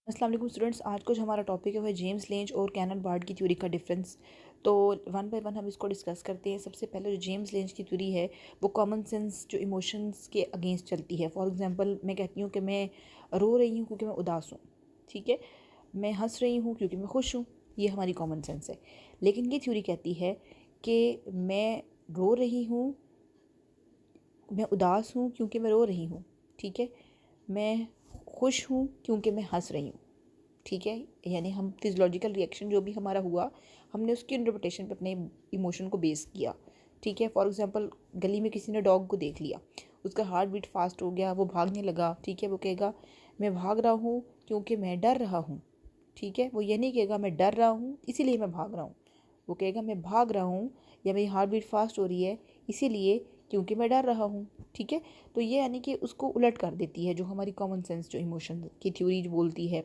अस्सलाम वालेकुम स्टूडेंट्स, आज कुछ हमारा टॉपिक है जेम्स लेंज और कैनन बार्ड की थ्योरी का डिफरेंस। तो वन बाय वन हम इसको डिस्कस करते हैं। सबसे पहले जो जेम्स लेंज की थ्योरी है वो कॉमन सेंस जो इमोशंस के अगेंस्ट चलती है। फॉर एग्जांपल मैं कहती हूँ कि मैं रो रही हूँ क्योंकि मैं उदास हूँ, ठीक है। मैं हंस रही हूँ क्योंकि मैं खुश हूँ, ये हमारी कॉमन सेंस है। लेकिन ये थ्योरी कहती है कि मैं रो रही हूँ, मैं उदास हूँ क्योंकि मैं रो रही हूँ, ठीक है। मैं खुश हूँ क्योंकि मैं हंस रही हूँ, ठीक है। यानी हम फिजियोलॉजिकल रिएक्शन जो भी हमारा हुआ, हमने उसकी इंटरप्रिटेशन पे अपने इमोशन को बेस किया, ठीक है। फॉर एग्जांपल गली में किसी ने डॉग को देख लिया, उसका हार्ट बीट फास्ट हो गया, वो भागने लगा, ठीक है। वो कहेगा मैं भाग रहा हूँ क्योंकि मैं डर रहा हूँ, ठीक है। वो ये नहीं कहेगा मैं डर रहा हूँ इसीलिए मैं भाग रहा हूँ, वो कहेगा मैं भाग रहा हूँ या मेरी हार्ट बीट फास्ट हो रही है इसीलिए क्योंकि मैं डर रहा हूँ, ठीक है। तो ये यानी कि उसको उलट कर देती है जो हमारी कॉमन सेंस जो इमोशन की थ्योरी जो बोलती है।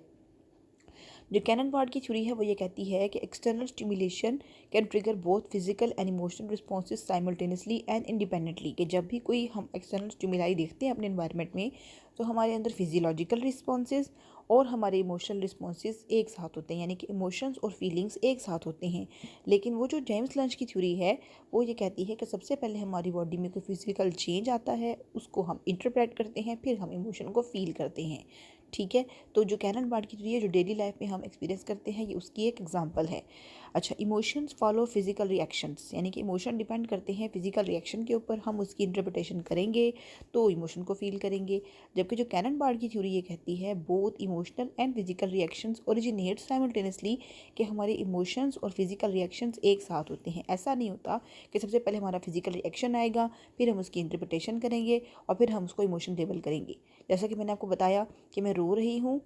जो कैनन बार्ड की थ्योरी है वो ये कहती है कि external stimulation can trigger both physical and emotional responses simultaneously and independently. कि जब भी कोई हम एक्सटर्नल स्टिमुलाई देखते हैं अपने इन्वायरमेंट में, तो हमारे अंदर फिजियोलॉजिकल रिस्पॉन्सेज और हमारे इमोशनल रिस्पॉन्सेज एक साथ होते हैं, यानी कि इमोशंस और फीलिंग्स एक साथ होते हैं। लेकिन वो जो जेम्स लंच की थ्योरी है वो ये कहती है कि सबसे पहले हमारी बॉडी में कोई फिजिकल चेंज आता है, उसको हम इंटरप्रेट करते हैं, फिर हम इमोशन को फील करते हैं, ठीक है। तो जो कैनन बार्ड की थ्योरी है जो डेली लाइफ में हम एक्सपीरियंस करते हैं, ये उसकी एक एग्जांपल है। अच्छा, इमोशंस फॉलो फिजिकल रिएक्शंस, यानी कि इमोशन डिपेंड करते हैं फिजिकल रिएक्शन के ऊपर, हम उसकी इंटरप्रिटेशन करेंगे तो इमोशन को फील करेंगे। जबकि जो कैनन बार्ड की थ्योरी ये कहती है both emotional and physical reactions originate simultaneously, कि हमारे इमोशंस और फिजिकल रिएक्शंस एक साथ होते हैं। ऐसा नहीं होता कि सबसे पहले हमारा फिजिकल रिएक्शन आएगा, फिर हम उसकी इंटरप्रिटेशन करेंगे और फिर हम उसको इमोशन लेबल करेंगे। जैसा कि मैंने आपको बताया कि मैं रो रही हूँ,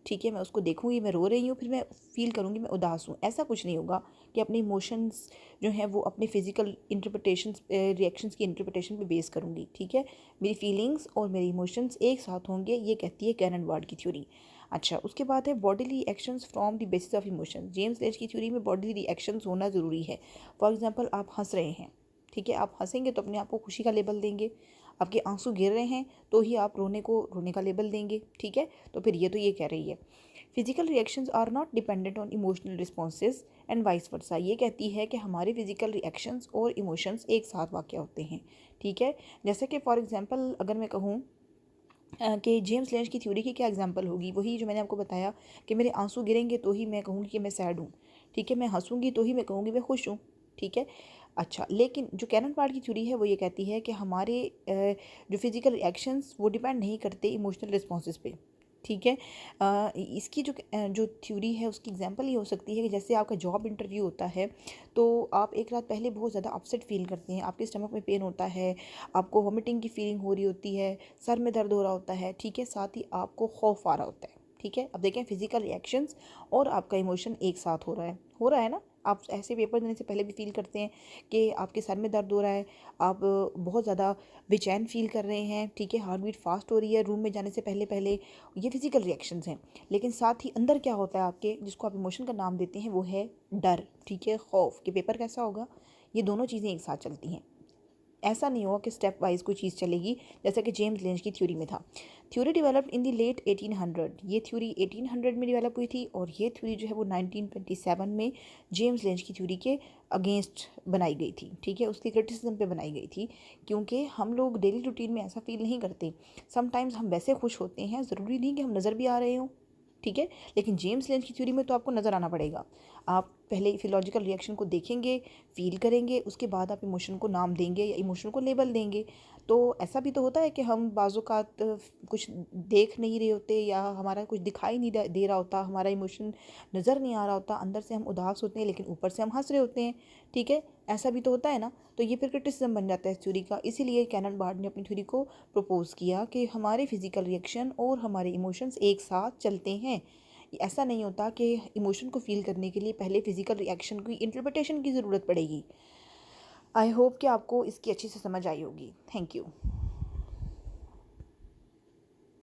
ठीक है, मैं उसको देखूंगी मैं रो रही हूँ, फिर मैं फील करूँगी मैं उदास हूँ। ऐसा कुछ नहीं होगा कि अपने इमोशंस जो हैं वो अपने फिजिकल इंटरप्रिटेशन रिएक्शंस की इंटरप्रिटेशन पे बेस करूँगी, ठीक है। मेरी फीलिंग्स और मेरे इमोशंस एक साथ होंगे, ये कहती है कैनन बार्ड की थ्योरी। अच्छा, उसके बाद है bodily reactions from the basis of emotion. James length की थ्योरी में बॉडीली रिएक्शंस होना ज़रूरी है। फॉर एग्जाम्पल आप हंस रहे हैं, ठीक है, आप हंसेंगे तो अपने आप को खुशी का लेबल देंगे। आपके आंसू गिर रहे हैं तो ही आप रोने को रोने का लेबल देंगे, ठीक है। तो फिर ये कह रही है physical reactions are not dependent on emotional responses and vice versa. ये कहती है कि हमारे फिजिकल रिएक्शंस और इमोशंस एक साथ वाक़या होते हैं, ठीक है। जैसे कि फॉर एग्जांपल अगर मैं कहूँ कि जेम्स लेंज की थ्योरी की क्या एग्जांपल होगी, वही जो मैंने आपको बताया कि मेरे आंसू गिरेंगे तो ही मैं कहूँगी कि मैं सैड हूँ, ठीक है। मैं हंसूंगी तो ही मैं कहूँगी मैं खुश हूँ, ठीक है। अच्छा, लेकिन जो कैनन बार्ड की थ्योरी है वो ये कहती है कि हमारे जो फिजिकल रिएक्शंस वो डिपेंड नहीं करते इमोशनल रिस्पॉन्सेज पे, ठीक है। इसकी जो थ्योरी है उसकी एग्जांपल ये हो सकती है कि जैसे आपका जॉब इंटरव्यू होता है, तो आप एक रात पहले बहुत ज़्यादा अपसेट फील करते हैं, आपके स्टमक में पेन होता है, आपको वॉमिटिंग की फीलिंग हो रही होती है, सर में दर्द हो रहा होता है, ठीक है, साथ ही आपको खौफ आ रहा होता है, ठीक है। अब देखें फिजिकल रिएक्शंस और आपका इमोशन एक साथ हो रहा है ना। आप ऐसे पेपर देने से पहले भी फील करते हैं कि आपके सर में दर्द हो रहा है, आप बहुत ज़्यादा बेचैन फील कर रहे हैं, ठीक है, हार्ट बीट फास्ट हो रही है रूम में जाने से पहले पहले। ये फिजिकल रिएक्शंस हैं। लेकिन साथ ही अंदर क्या होता है आपके, जिसको आप इमोशन का नाम देते हैं, वो है डर, ठीक है, खौफ कि पेपर कैसा होगा। ये दोनों चीज़ें एक साथ चलती हैं। ऐसा नहीं होगा कि स्टेप वाइज कोई चीज़ चलेगी, जैसा कि जेम्स लेंज की थ्योरी में था। Theory developed in the late 1800, ये थ्योरी 1800 में डेवलप हुई थी और ये थ्योरी जो है वो 1927 में जेम्स लेंज की थ्योरी के अगेंस्ट बनाई गई थी, ठीक है, उसकी क्रिटिसिज्म पे बनाई गई थी। क्योंकि हम लोग डेली रूटीन में ऐसा फील नहीं करते, समटाइम्स हम वैसे खुश होते हैं, ज़रूरी नहीं कि हम नज़र भी आ रहे हों, ठीक है। लेकिन जेम्स लेंज की थ्योरी में तो आपको नज़र आना पड़ेगा। आप पहले फिजियोलॉजिकल रिएक्शन को देखेंगे, फील करेंगे, उसके बाद आप इमोशन को नाम देंगे या इमोशन को लेबल देंगे। तो ऐसा भी तो होता है कि हम बाज़-औक़ात कुछ देख नहीं रहे होते या हमारा कुछ दिखाई नहीं दे रहा होता, हमारा इमोशन नज़र नहीं आ रहा होता, अंदर से हम उदास होते हैं लेकिन ऊपर से हम हंस रहे होते हैं, ठीक है। ऐसा भी तो होता है ना। तो ये फिर क्रिटिसिज्म बन जाता है इस थ्योरी का। इसीलिए कैनन बार्ड ने अपनी थ्योरी को प्रपोज किया कि हमारे फिजिकल रिएक्शन और हमारे इमोशंस एक साथ चलते हैं। ऐसा नहीं होता कि इमोशन को फील करने के लिए पहले फिजिकल रिएक्शन की इंटरप्रिटेशन की ज़रूरत पड़ेगी। आई होप कि आपको इसकी अच्छी से समझ आई होगी। Thank you.